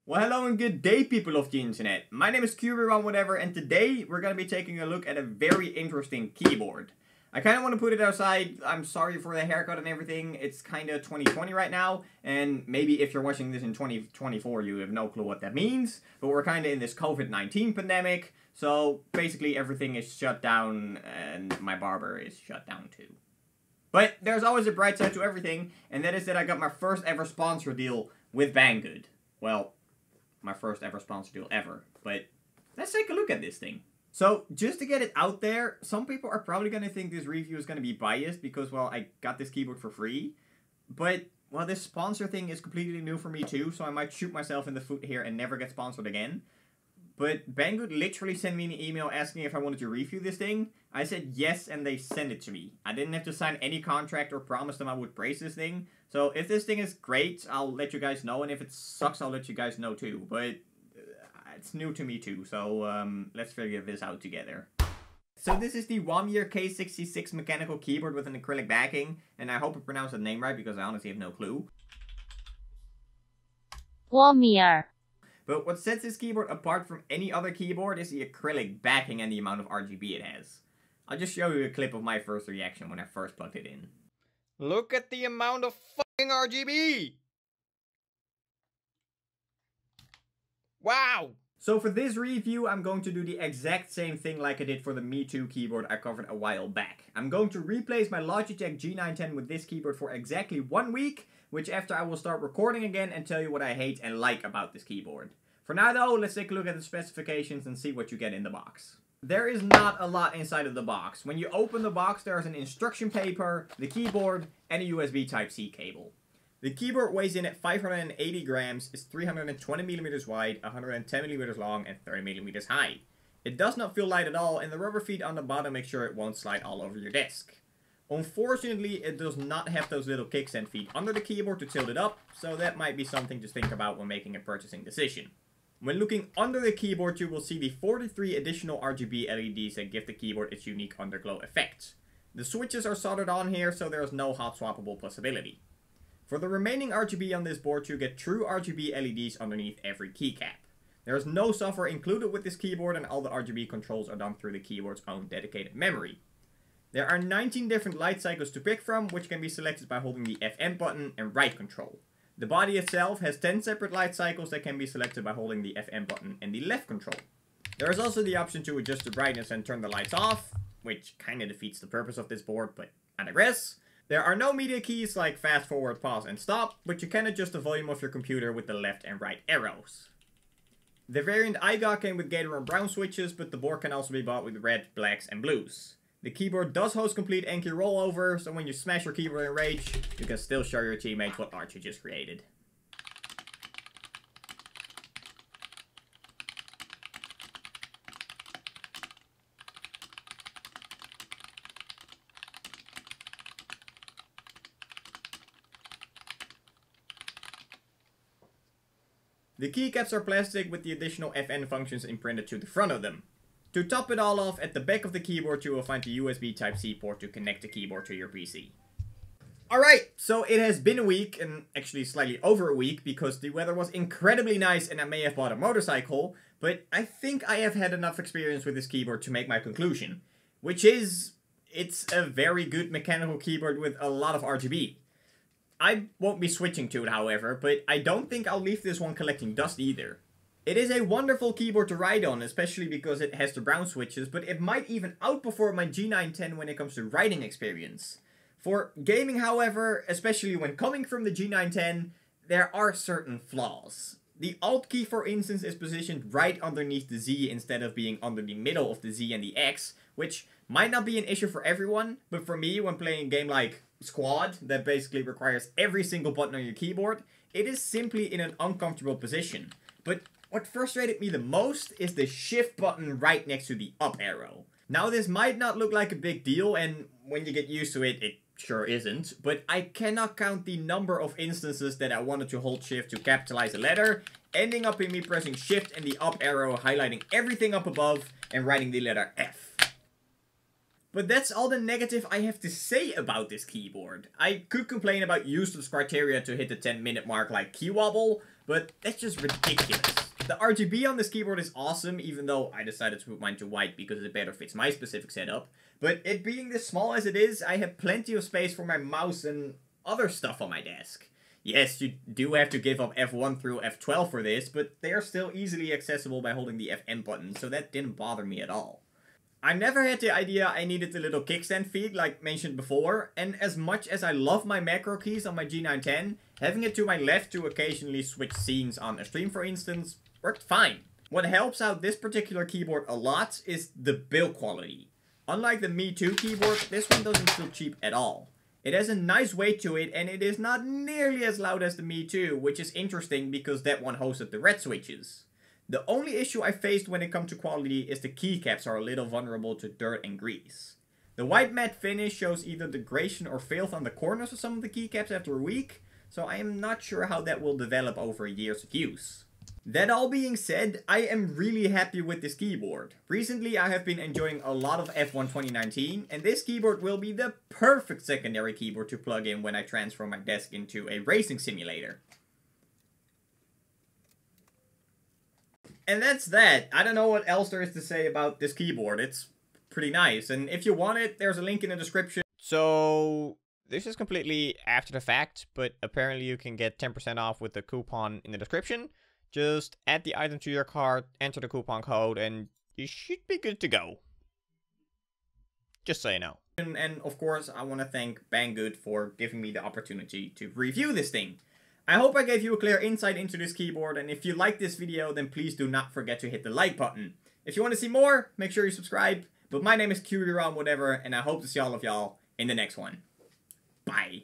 Well, hello and good day, people of the internet. My name is Cubie, and today we're going to be taking a look at a very interesting keyboard. I kind of want to put it outside. I'm sorry for the haircut and everything. It's kind of 2020 right now, and maybe if you're watching this in 2024, you have no clue what that means. But we're kind of in this COVID-19 pandemic, so basically everything is shut down, and my barber is shut down too. But there's always a bright side to everything, and that is that I got my first ever sponsor deal with Banggood. Well, my first ever sponsor deal ever. But let's take a look at this thing. So, just to get it out there, some people are probably going to think this review is going to be biased because, well, I got this keyboard for free. But, well, this sponsor thing is completely new for me too, so I might shoot myself in the foot here and never get sponsored again. But Banggood literally sent me an email asking if I wanted to review this thing. I said yes, and they sent it to me. I didn't have to sign any contract or promise them I would praise this thing. So if this thing is great, I'll let you guys know, and if it sucks, I'll let you guys know too. But it's new to me too, so let's figure this out together. So this is the Womier K66 Mechanical keyboard with an acrylic backing, and I hope I pronounced the name right because I honestly have no clue. Womier. But what sets this keyboard apart from any other keyboard is the acrylic backing and the amount of RGB it has. I'll just show you a clip of my first reaction when I first plugged it in. Look at the amount of fucking RGB! Wow! So for this review, I'm going to do the exact same thing like I did for the Me Too keyboard I covered a while back. I'm going to replace my Logitech G910 with this keyboard for exactly 1 week, which after I will start recording again and tell you what I hate and like about this keyboard. For now though, let's take a look at the specifications and see what you get in the box. There is not a lot inside of the box. When you open the box, there is an instruction paper, the keyboard, and a USB Type-C cable. The keyboard weighs in at 580 grams, is 320 millimeters wide, 110 millimeters long, and 30 millimeters high. It does not feel light at all, and the rubber feet on the bottom make sure it won't slide all over your desk. Unfortunately, it does not have those little kickstand feet under the keyboard to tilt it up, so that might be something to think about when making a purchasing decision. When looking under the keyboard, you will see the 43 additional RGB LEDs that give the keyboard its unique underglow effect. The switches are soldered on here, so there is no hot swappable possibility. For the remaining RGB on this board, you get true RGB LEDs underneath every keycap. There is no software included with this keyboard, and all the RGB controls are done through the keyboard's own dedicated memory. There are 19 different light cycles to pick from, which can be selected by holding the FM button and right control. The body itself has 10 separate light cycles that can be selected by holding the FM button and the left control. There is also the option to adjust the brightness and turn the lights off, which kinda defeats the purpose of this board, but I digress. There are no media keys like fast forward, pause, and stop, but you can adjust the volume of your computer with the left and right arrows. The variant I got came with gator and brown switches, but the board can also be bought with red, blacks, and blues. The keyboard does host complete Anki rollover, so when you smash your keyboard in rage, you can still show your teammates what art you just created. The keycaps are plastic with the additional FN functions imprinted to the front of them. To top it all off, at the back of the keyboard you will find the USB Type-C port to connect the keyboard to your PC. Alright, so it has been a week, and actually slightly over a week, because the weather was incredibly nice and I may have bought a motorcycle, but I think I have had enough experience with this keyboard to make my conclusion. Which is, it's a very good mechanical keyboard with a lot of RGB. I won't be switching to it, however, but I don't think I'll leave this one collecting dust either. It is a wonderful keyboard to write on, especially because it has the brown switches, but it might even outperform my G910 when it comes to writing experience. For gaming, however, especially when coming from the G910, there are certain flaws. The Alt key, for instance, is positioned right underneath the Z instead of being under the middle of the Z and the X, which might not be an issue for everyone, but for me, when playing a game like Squad, that basically requires every single button on your keyboard, it is simply in an uncomfortable position. But what frustrated me the most is the shift button right next to the up arrow. Now this might not look like a big deal, and when you get used to it, it sure isn't, but I cannot count the number of instances that I wanted to hold shift to capitalize a letter, ending up in me pressing shift and the up arrow highlighting everything up above and writing the letter F. But that's all the negative I have to say about this keyboard. I could complain about useless criteria to hit the 10-minute mark like key wobble, but that's just ridiculous. The RGB on this keyboard is awesome, even though I decided to put mine to white because it better fits my specific setup. But it being this small as it is, I have plenty of space for my mouse and other stuff on my desk. Yes, you do have to give up F1 through F12 for this, but they are still easily accessible by holding the FM button, so that didn't bother me at all. I never had the idea I needed the little kickstand feed like mentioned before, and as much as I love my macro keys on my G910, having it to my left to occasionally switch scenes on a stream for instance, worked fine. What helps out this particular keyboard a lot is the build quality. Unlike the Me Too keyboard, this one doesn't feel cheap at all. It has a nice weight to it and it is not nearly as loud as the Me Too, which is interesting because that one hosted the red switches. The only issue I faced when it comes to quality is the keycaps are a little vulnerable to dirt and grease. The white matte finish shows either degradation or filth on the corners of some of the keycaps after a week, so I am not sure how that will develop over years of use. That all being said, I am really happy with this keyboard. Recently I have been enjoying a lot of F1 2019 and this keyboard will be the perfect secondary keyboard to plug in when I transfer my desk into a racing simulator. And that's that. I don't know what else there is to say about this keyboard. It's pretty nice, and if you want it, there's a link in the description. So this is completely after the fact, but apparently you can get 10% off with the coupon in the description. Just add the item to your cart, enter the coupon code, and you should be good to go. Just so you know. And of course, I want to thank Banggood for giving me the opportunity to review this thing. I hope I gave you a clear insight into this keyboard, and if you like this video, then please do not forget to hit the like button. If you want to see more, make sure you subscribe. But my name is Cubie whatever, and I hope to see all of y'all in the next one. Bye.